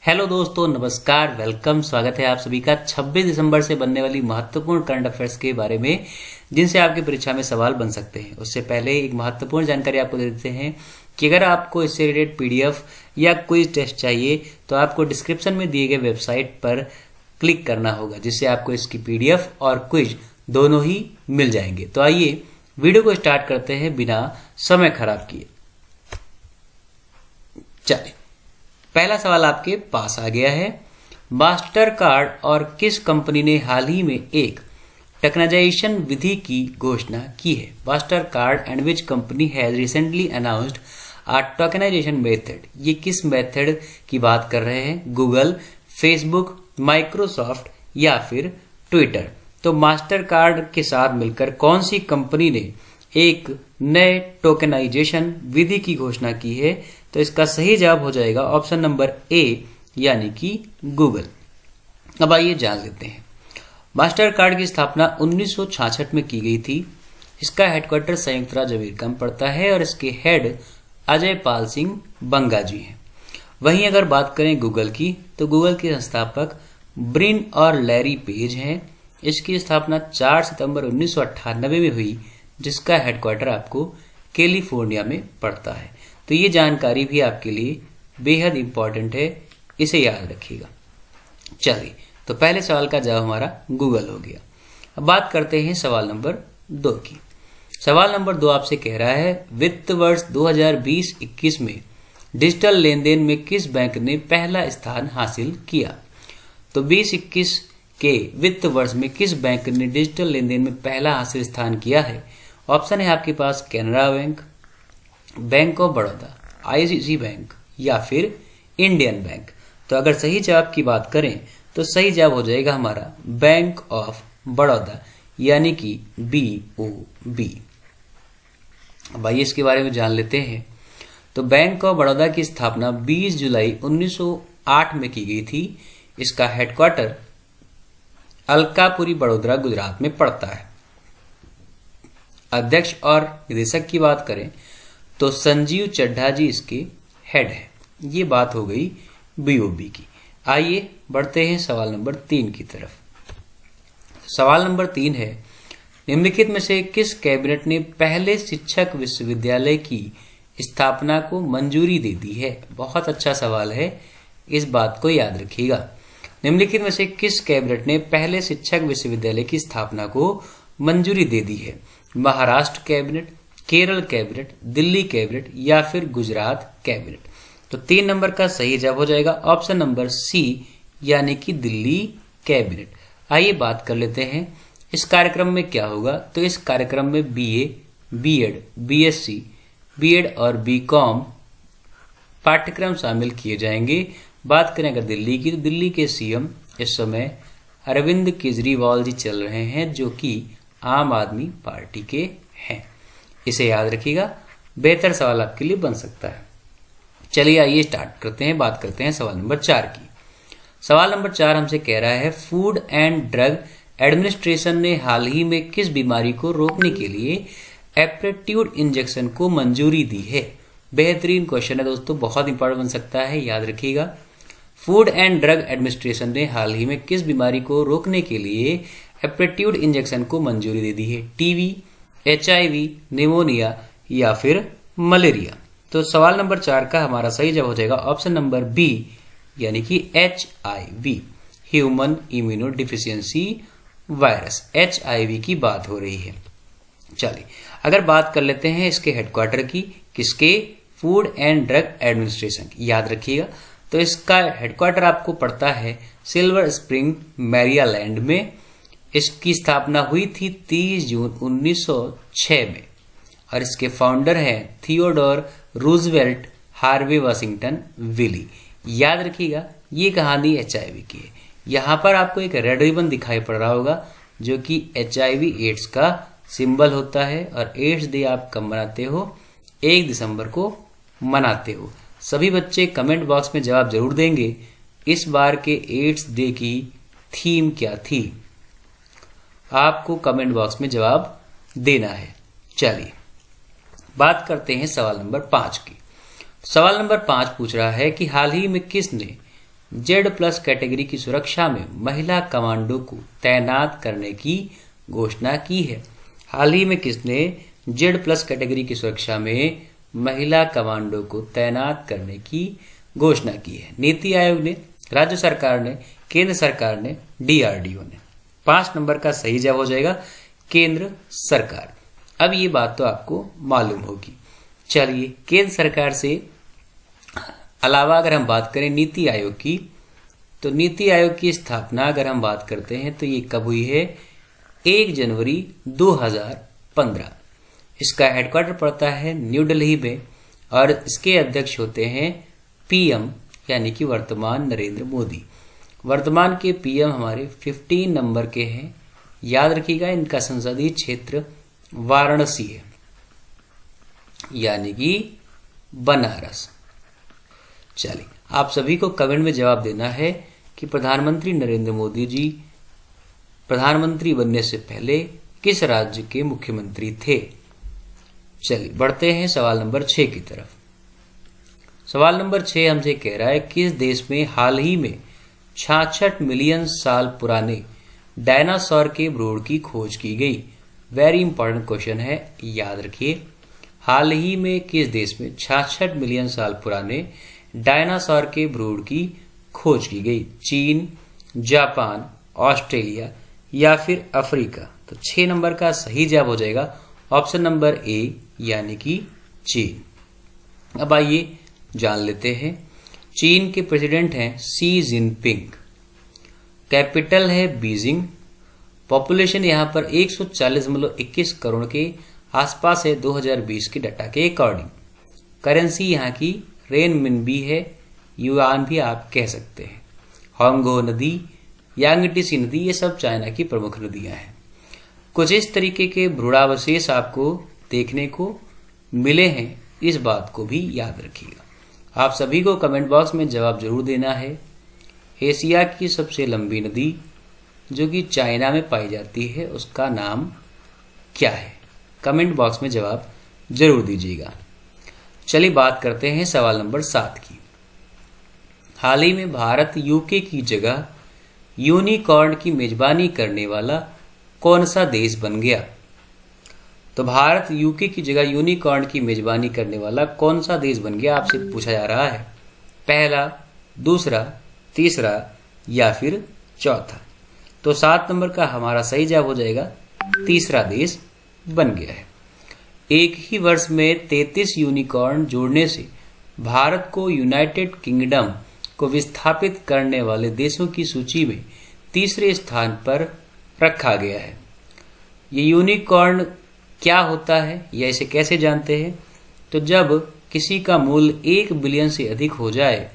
Hello दोस्तों, नमस्कार, welcome. स्वागत है आप सभी का 26 दिसंबर से बनने वाली महत्वपूर्ण करंट अफेयर्स के बारे में, जिनसे आपकी परीक्षा में सवाल बन सकते हैं। उससे पहले एक महत्वपूर्ण जानकारी आपको दे देते हैं कि अगर आपको इससे रिलेटेड पीडीएफ या क्विज टेस्ट चाहिए तो आपको डिस्क्रिप्शन में दिए गए वेबसाइट पर क्लिक करना होगा, जिससे आपको इसकी पीडीएफ और क्विज दोनों ही मिल जाएंगे। तो आइए वीडियो को स्टार्ट करते हैं बिना समय खराब किए। चलिए, पहला सवाल आपके पास आ गया है। मास्टर कार्ड और किस कंपनी ने हाल ही में एक टोकनाइजेशन विधि की घोषणा की है? Mastercard and which company has recently announced a tokenisation method. ये किस मेथड की बात कर रहे हैं? गूगल, फेसबुक, माइक्रोसॉफ्ट या फिर ट्विटर। तो मास्टर कार्ड के साथ मिलकर कौन सी कंपनी ने एक नए टोकनाइजेशन विधि की घोषणा की है? तो इसका सही जवाब हो जाएगा ऑप्शन नंबर ए, यानी कि गूगल। अब आइए जान लेते हैं। मास्टर कार्ड की स्थापना 1966 में की गई थी। इसका हेडक्वार्टर संयुक्त राज्य अमेरिका में पड़ता है और इसके हेड अजय पाल सिंह बंगा जी हैं। वहीं अगर बात करें गूगल की, तो गूगल के संस्थापक ब्रिन और लैरी पेज हैं। इसकी स्थापना 4 सितंबर 1998 में हुई, जिसका हेडक्वार्टर आपको कैलिफोर्निया में पड़ता है। तो ये जानकारी भी आपके लिए बेहद इंपॉर्टेंट है, इसे याद रखिएगा। चलिए, तो पहले सवाल का जवाब हमारा गूगल हो गया। अब बात करते हैं सवाल नंबर 2 की। सवाल नंबर 2 आपसे कह रहा है, वित्त वर्ष 2020-21 में डिजिटल लेन देन में किस बैंक ने पहला स्थान हासिल किया? तो 2021 के वित्त वर्ष में किस बैंक ने डिजिटल लेन देन में पहला हासिल स्थान किया है? ऑप्शन है आपके पास कैनरा बैंक, बैंक ऑफ बड़ौदा, आईसीआईसीआई बैंक या फिर इंडियन बैंक। तो अगर सही जवाब की बात करें तो सही जवाब हो जाएगा हमारा बैंक ऑफ बड़ौदा, यानी कि BOB। अब आइए इसके बारे में जान लेते हैं। तो बैंक ऑफ बड़ौदा की स्थापना 20 जुलाई 1908 में की गई थी। इसका हेडक्वार्टर अलकापुरी बड़ोदरा, गुजरात में पड़ता है। अध्यक्ष और निदेशक की बात करें तो संजीव चड्ढा जी इसके हेड है। ये बात हो गई BOB की। आइए बढ़ते हैं सवाल नंबर 3 की तरफ। सवाल नंबर 3 है, निम्नलिखित में से किस कैबिनेट ने पहले शिक्षक विश्वविद्यालय की स्थापना को मंजूरी दे दी है? बहुत अच्छा सवाल है, इस बात को याद रखिएगा। निम्नलिखित में से किस कैबिनेट ने पहले शिक्षक विश्वविद्यालय की स्थापना को मंजूरी दे दी है? Maharashtra cabinet, Kerala cabinet, Delhi cabinet या फिर गुजरात कैबिनेट। तो 3 नंबर का सही जवाब हो जाएगा ऑप्शन नंबर सी, यानी कि दिल्ली कैबिनेट। आइए बात कर लेते हैं इस कार्यक्रम में क्या होगा। तो इस कार्यक्रम में BA, B.Ed, BSc, B.Ed और B.Com पाठ्यक्रम शामिल किए जाएंगे। बात करें अगर दिल्ली की, तो दिल्ली के CM इस समय अरविंद केजरीवाल जी चल रहे हैं, जो कि आम आदमी पार्टी के हैं। इसे याद रखिएगा, बेहतर सवाल आपके लिए बन सकता है। चलिए आइए स्टार्ट करते हैं, बात करते हैं सवाल नंबर 4 की। सवाल नंबर 4 हमसे कह रहा है, फूड एंड ड्रग एडमिनिस्ट्रेशन ने हाल ही में किस बीमारी को रोकने के लिए एप्रेट्यूड इंजेक्शन को मंजूरी दी है? बेहतरीन क्वेश्चन है दोस्तों, बहुत इंपॉर्टेंट बन सकता है, याद रखिएगा। फूड एंड ड्रग एडमिनिस्ट्रेशन ने हाल ही में किस बीमारी को रोकने के लिए एप्रेट्यूड इंजेक्शन को मंजूरी दे दी है? TB, HIV, निमोनिया या फिर मलेरिया। तो सवाल नंबर 4 का हमारा सही जवाब हो जाएगा ऑप्शन नंबर B, यानी कि HIV, human immuno deficiency virus, HIV की बात हो रही है। चलिए, अगर बात कर लेते हैं इसके हेडक्वार्टर की, किसके? फूड एंड ड्रग एडमिनिस्ट्रेशन की। याद रखिएगा, तो इसका हेडक्वार्टर आपको पड़ता है सिल्वर स्प्रिंग, मैरियालैंड में। इसकी स्थापना हुई थी 30 जून 1906 में और इसके फाउंडर हैं Theodore Roosevelt, Harvey Washington Wiley. याद रखिएगा, ये कहानी HIV की है। यहाँ पर आपको एक रेड रिबन दिखाई पड़ रहा होगा, जो कि HIV एड्स का सिंबल होता है। और एड्स डे आप कब मनाते हो? 1 दिसंबर को मनाते हो। सभी बच्चे कमेंट बॉक्स में जवाब जरूर देंगे, इस बार के एड्स डे की थीम क्या थी? आपको कमेंट बॉक्स में जवाब देना है। चलिए बात करते हैं सवाल नंबर 5 की। सवाल नंबर 5 पूछ रहा है कि हाल ही में किसने Z+ कैटेगरी की सुरक्षा में महिला कमांडो को तैनात करने की घोषणा की है। हाल ही में किसने Z+ कैटेगरी की सुरक्षा में महिला कमांडो को तैनात करने की घोषणा की है? नीति आयोग ने, राज्य सरकार ने, केंद्र सरकार ने, DRDO ने। 5 नंबर का सही जवाब हो जाएगा केंद्र सरकार। अब ये बात तो आपको मालूम होगी। चलिए, केंद्र सरकार से अलावा अगर हम बात करें नीति आयोग की, तो नीति आयोग की स्थापना अगर हम बात करते हैं तो ये कब हुई है? 1 जनवरी 2015। इसका हेडक्वार्टर पड़ता है न्यू दिल्ली में और इसके अध्यक्ष होते हैं PM, यानी कि वर्तमान नरेंद्र मोदी। वर्तमान के PM हमारे 15 नंबर के हैं। याद रखिएगा, इनका संसदीय क्षेत्र वाराणसी है, यानी कि बनारस। चलिए, आप सभी को कमेंट में जवाब देना है कि प्रधानमंत्री नरेंद्र मोदी जी प्रधानमंत्री बनने से पहले किस राज्य के मुख्यमंत्री थे? चलिए, बढ़ते हैं सवाल नंबर 6 की तरफ। सवाल नंबर 6 हमसे कह रहा है किस देश में हाल ही में 66 मिलियन साल पुराने डायनासोर के भ्रूण की खोज की गई? वेरी इंपॉर्टेंट क्वेश्चन है, याद रखिए। हाल ही में किस देश में 66 मिलियन साल पुराने डायनासोर के भ्रूण की खोज की गई? चीन, जापान, ऑस्ट्रेलिया या फिर अफ्रीका? तो 6 नंबर का सही जवाब हो जाएगा ऑप्शन नंबर A, यानी कि चीन। अब आइए जान लेते हैं। चीन के प्रेसिडेंट हैं शी जिनपिंग। कैपिटल है बीजिंग। पॉपुलेशन यहाँ पर 140.21 करोड़ के आसपास है 2020 के डाटा के अकॉर्डिंग। करेंसी यहाँ की रेनमिनबी है, युआन भी आप कह सकते हैं। होंगो नदी, यांगटीसी नदी, ये सब चाइना की प्रमुख नदियां हैं। कुछ इस तरीके के भ्रूणावशेष आपको देखने को मिले हैं, इस बात को भी याद रखिएगा। आप सभी को कमेंट बॉक्स में जवाब जरूर देना है। एशिया की सबसे लंबी नदी जो कि चाइना में पाई जाती है, उसका नाम क्या है? कमेंट बॉक्स में जवाब जरूर दीजिएगा। चलिए बात करते हैं सवाल नंबर 7 की। हाल ही में भारत यूके की जगह यूनिकॉर्न की मेजबानी करने वाला कौन सा देश बन गया? तो भारत यूके की जगह यूनिकॉर्न की मेजबानी करने वाला कौन सा देश बन गया, आपसे पूछा जा रहा है। पहला, दूसरा, तीसरा या फिर चौथा? तो 7 नंबर का हमारा सही जवाब हो जाएगा तीसरा देश बन गया है। एक ही वर्ष में 33 यूनिकॉर्न जोड़ने से भारत को यूनाइटेड किंगडम को विस्थापित करने वाले देशों की सूची में तीसरे स्थान पर रखा गया है। ये यूनिकॉर्न क्या होता है या इसे कैसे जानते हैं? तो जब किसी का मूल्य 1 बिलियन से अधिक हो जाए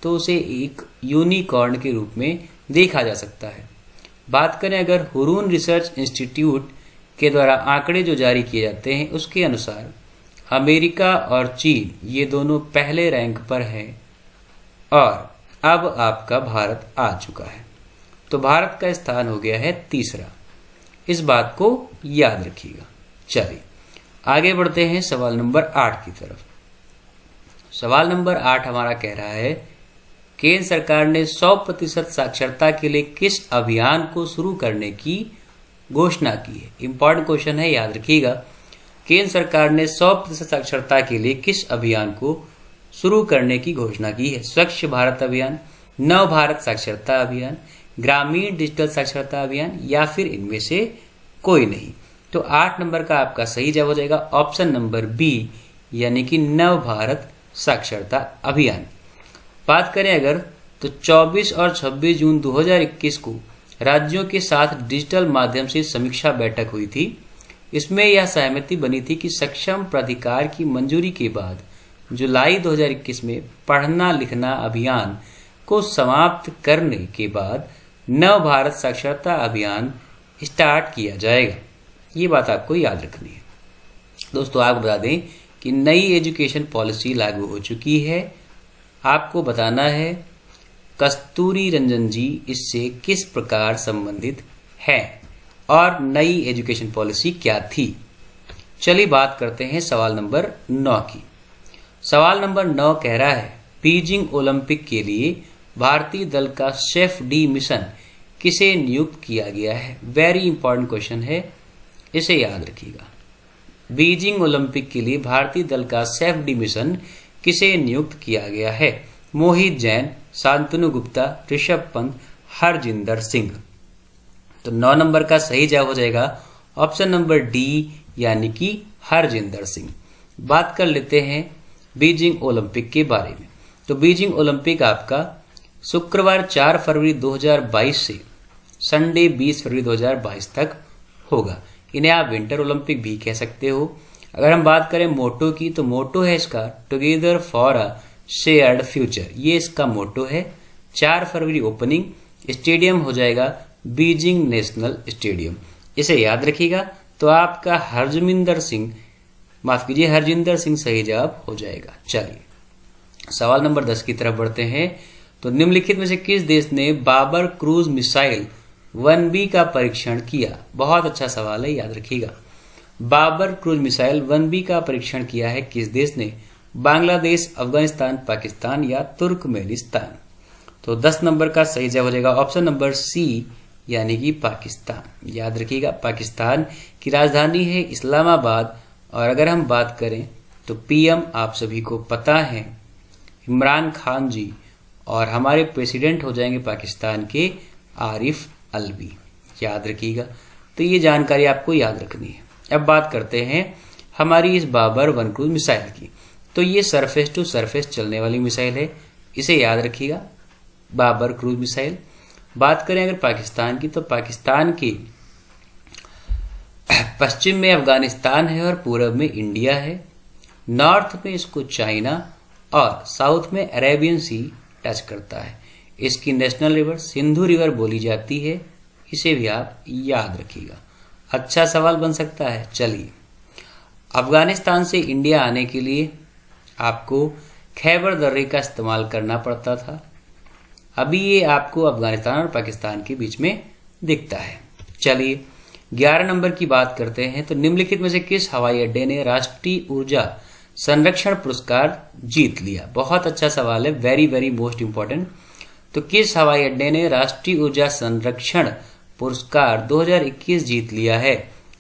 तो उसे एक यूनिकॉर्न के रूप में देखा जा सकता है। बात करें अगर हुरून रिसर्च इंस्टीट्यूट के द्वारा आंकड़े जो जारी किए जाते हैं, उसके अनुसार अमेरिका और चीन ये दोनों पहले रैंक पर हैं और अब आपका भारत आ चुका है। तो भारत का स्थान हो गया है तीसरा। इस बात को याद रखिएगा। चलिए आगे बढ़ते हैं सवाल नंबर 8 की तरफ। सवाल नंबर 8 हमारा कह रहा है केंद्र सरकार ने 100% साक्षरता के लिए किस अभियान को शुरू करने की घोषणा की है? इंपॉर्टेंट क्वेश्चन है, याद रखिएगा। केंद्र सरकार ने 100% साक्षरता के लिए किस अभियान को शुरू करने की घोषणा की है? स्वच्छ भारत अभियान, नव भारत साक्षरता अभियान, ग्रामीण डिजिटल साक्षरता अभियान या फिर इनमें से कोई नहीं? तो 8 नंबर का आपका सही जवाब हो जाएगा ऑप्शन नंबर B, यानी कि नव भारत साक्षरता अभियान। बात करें अगर तो 24 और 26 जून 2021 को राज्यों के साथ डिजिटल माध्यम से समीक्षा बैठक हुई थी। इसमें यह सहमति बनी थी कि सक्षम प्राधिकार की मंजूरी के बाद जुलाई 2021 में पढ़ना लिखना अभियान को समाप्त करने के बाद नव भारत साक्षरता अभियान स्टार्ट किया जाएगा। ये बात आपको याद रखनी है। दोस्तों आपको बता दें कि नई एजुकेशन पॉलिसी लागू हो चुकी है। आपको बताना है कस्तूरी रंजन जी इससे किस प्रकार संबंधित है और नई एजुकेशन पॉलिसी क्या थी। चलिए बात करते हैं सवाल नंबर 9 की। सवाल नंबर 9 कह रहा है बीजिंग ओलंपिक के लिए भारतीय दल का शेफ डी मिशन किसे नियुक्त किया गया है? वेरी इंपॉर्टेंट क्वेश्चन है, इसे याद रखिएगा। बीजिंग ओलंपिक के लिए भारतीय दल का शेफ डी मिशन किसे नियुक्त किया गया है? मोहित जैन, शांतनु गुप्ता, ऋषभ पंत, हरजिंदर सिंह। तो 9 नंबर का सही जवाब हो जाएगा ऑप्शन नंबर डी, यानी कि हरजिंदर सिंह। बात कर लेते हैं बीजिंग ओलंपिक के बारे में। तो बीजिंग ओलंपिक आपका शुक्रवार 4 फरवरी 2022 से संडे 20 फरवरी 2022 तक होगा। इन्हें आप विंटर ओलंपिक भी कह सकते हो। अगर हम बात करें मोटो की, तो मोटो है इसका together for a shared future, ये इसका मोटो है। 4 फरवरी ओपनिंग, स्टेडियम हो जाएगा बीजिंग नेशनल स्टेडियम, इसे याद रखिएगा। तो आपका हरजिंदर सिंह सही जवाब हो जाएगा। चलिए सवाल नंबर 10 की तरफ बढ़ते हैं। तो निम्नलिखित में से किस देश ने बाबर क्रूज मिसाइल 1B का परीक्षण किया? बहुत अच्छा सवाल है, याद रखिएगा। बाबर क्रूज मिसाइल 1B का परीक्षण किया है किस देश ने? बांग्लादेश, अफगानिस्तान, पाकिस्तान या तुर्कमेनिस्तान। तो 10 नंबर का सही जवाब हो जाएगा ऑप्शन नंबर सी, यानी कि पाकिस्तान। याद रखिएगा, पाकिस्तान की राजधानी है इस्लामाबाद। और अगर हम बात करें तो पीएम आप सभी को पता है इमरान खान जी, और हमारे प्रेसिडेंट हो जाएंगे पाकिस्तान के आरिफ अलवी। याद रखिएगा, तो ये जानकारी आपको याद रखनी है। अब बात करते हैं हमारी इस बाबर 1 क्रूज मिसाइल की। तो ये सरफेस टू सरफेस चलने वाली मिसाइल है, इसे याद रखिएगा, बाबर क्रूज मिसाइल। बात करें अगर पाकिस्तान की, तो पाकिस्तान के पश्चिम में अफगानिस्तान है और पूर्व में इंडिया है। नॉर्थ में इसको चाइना और साउथ में अरेबियन सी टच करता है। इसकी नेशनल रिवर सिंधु रिवर बोली जाती है, इसे भी आप याद रखिएगा। अच्छा सवाल बन सकता है। चलिए, अफगानिस्तान से इंडिया आने के लिए आपको खैबर दर्रे का इस्तेमाल करना पड़ता था। अभी ये आपको अफगानिस्तान और पाकिस्तान के बीच में दिखता है। चलिए 11 नंबर की बात करते हैं। तो निम्नलिखित में से किस हवाई अड्डे ने राष्ट्रीय ऊर्जा संरक्षण पुरस्कार जीत लिया? बहुत अच्छा सवाल है, वेरी वेरी मोस्ट इंपॉर्टेंट। तो किस हवाई अड्डे ने राष्ट्रीय ऊर्जा संरक्षण पुरस्कार 2021 जीत लिया है?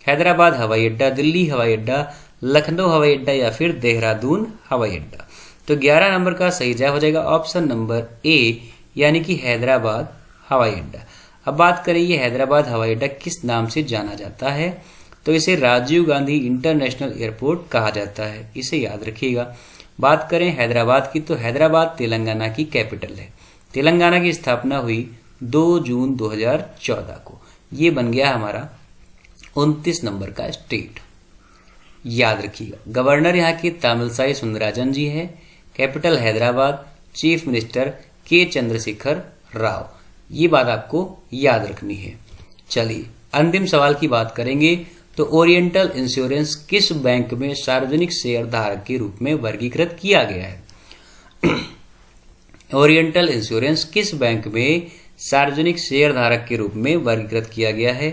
हैदराबाद हवाई अड्डा, दिल्ली हवाई अड्डा, लखनऊ हवाई अड्डा या फिर देहरादून हवाई अड्डा। तो 11 नंबर का सही जवाब हो जाएगा ऑप्शन नंबर ए, यानी कि हैदराबाद हवाई अड्डा। अब बात करें ये हैदराबाद हवाई अड्डा किस नाम से जाना जाता है? तो इसे राजीव गांधी इंटरनेशनल एयरपोर्ट कहा जाता है, इसे याद रखिएगा। बात करें हैदराबाद की, तो हैदराबाद तेलंगाना की कैपिटल है। तेलंगाना की स्थापना हुई 2 जून 2014 को। ये बन गया हमारा 29 नंबर का स्टेट, याद रखिएगा। गवर्नर यहाँ के तमिलसाई सुंदरराजन जी है। कैपिटल हैदराबाद, चीफ मिनिस्टर के चंद्रशेखर राव। ये बात आपको याद रखनी है। चलिए अंतिम सवाल की बात करेंगे। तो ओरिएंटल इंश्योरेंस किस बैंक में सार्वजनिक शेयर धारक के रूप में वर्गीकृत किया गया है? ओरिएंटल इंश्योरेंस किस बैंक में सार्वजनिक शेयर धारक के रूप में वर्गीकृत किया गया है?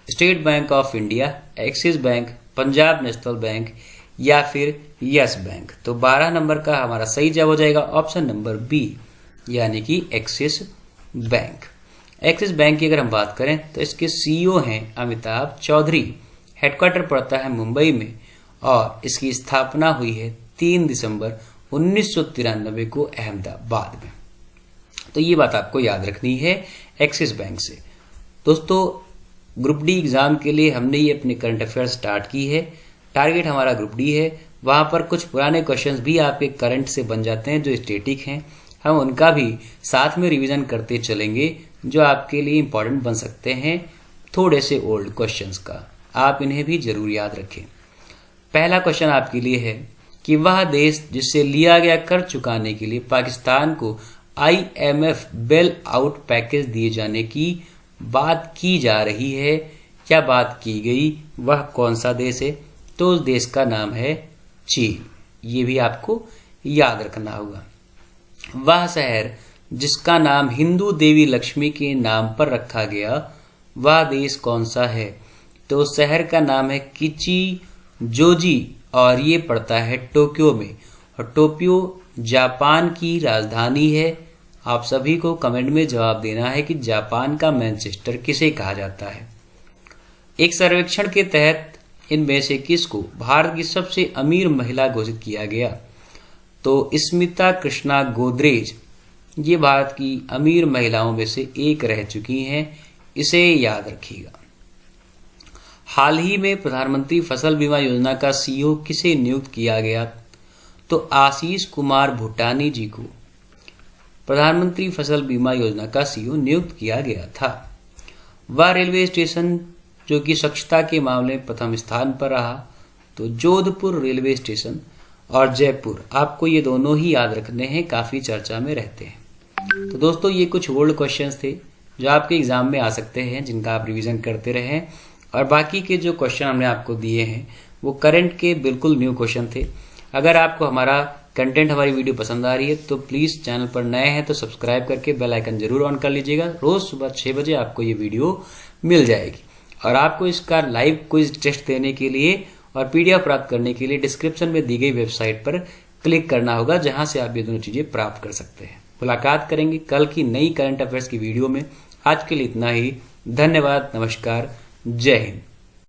State bank of India, axis bank, Punjab national bank या फिर यस बैंक। तो 12 नंबर का हमारा सही जवाब हो जाएगा ऑप्शन नंबर बी, यानी कि एक्सिस बैंक। एक्सिस बैंक की अगर हम बात करें तो इसके सीईओ हैं अमिताभ चौधरी। हेडक्वार्टर पड़ता है मुंबई में और इसकी स्थापना हुई है 3 दिसंबर 1993 को अहमदाबाद में। तो ये बात आपको याद रखनी है एक्सिस बैंक से। दोस्तों ग्रुप डी एग्जाम के लिए हमने ये अपनी करंट अफेयर स्टार्ट की है। टारगेट हमारा ग्रुप डी है, वहां पर कुछ पुराने क्वेश्चंस भी आपके करंट से बन जाते हैं जो स्टैटिक हैं। हम उनका भी साथ में रिवीजन करते चलेंगे जो आपके लिए इंपॉर्टेंट बन सकते हैं, थोड़े से ओल्ड क्वेश्चंस का। आप इन्हें भी जरूर याद रखें। पहला क्वेश्चन आपके लिए है कि वह देश जिससे लिया गया कर चुकाने के लिए पाकिस्तान को IMF बेल आउट पैकेज दिए जाने की बात की जा रही है या बात की गई, वह कौन सा देश है? तो उस देश का नाम है चीन। ये भी आपको याद रखना होगा। वह शहर जिसका नाम हिंदू देवी लक्ष्मी के नाम पर रखा गया, वह देश कौन सा है? तो उस शहर का नाम है किचिजोजी और ये पड़ता है टोक्यो में। और टोक्यो जापान की राजधानी है आप सभी को कमेंट में जवाब देना है कि जापान का मैनचेस्टर किसे कहा जाता है। एक सर्वेक्षण के तहत इनमें से किसको भारत की सबसे अमीर महिला घोषित किया गया? तो स्मिता कृष्णा गोदरेज ये भारत की अमीर महिलाओं में से एक रह चुकी हैं, इसे याद रखिएगा। हाल ही में प्रधानमंत्री फसल बीमा योजना का सीईओ किसे नियुक्त किया गया? तो आशीष कुमार भूटानी जी को प्रधानमंत्री फसल बीमा योजना का सीईओ नियुक्त किया गया था। वह रेलवे स्टेशन जो कि स्वच्छता के मामले में प्रथम स्थान पर रहा, तो जोधपुर रेलवे स्टेशन और जयपुर, आपको ये दोनों ही याद रखने हैं, काफी चर्चा में रहते हैं। तो दोस्तों ये कुछ ओल्ड क्वेश्चंस थे जो आपके एग्जाम में आ सकते हैं, जिनका आप रिवीजन करते रहें। और बाकी के जो क्वेश्चन हमने आपको दिए हैं वो करंट के बिल्कुल न्यू क्वेश्चन थे। अगर आपको हमारा कंटेंट, हमारी वीडियो पसंद आ रही है तो प्लीज चैनल पर नए हैं तो सब्सक्राइब करके बेल आइकन जरूर ऑन कर लीजिएगा। रोज सुबह 6 बजे आपको ये वीडियो मिल जाएगी। और आपको इसका लाइव क्विज टेस्ट देने के लिए और पीडीएफ प्राप्त करने के लिए डिस्क्रिप्शन में दी गई वेबसाइट पर क्लिक करना होगा, जहां से आप ये दोनों चीजें प्राप्त कर सकते हैं। मुलाकात करेंगे कल की नई करंट अफेयर्स की वीडियो में। आज के लिए इतना ही। धन्यवाद, नमस्कार, जय हिंद।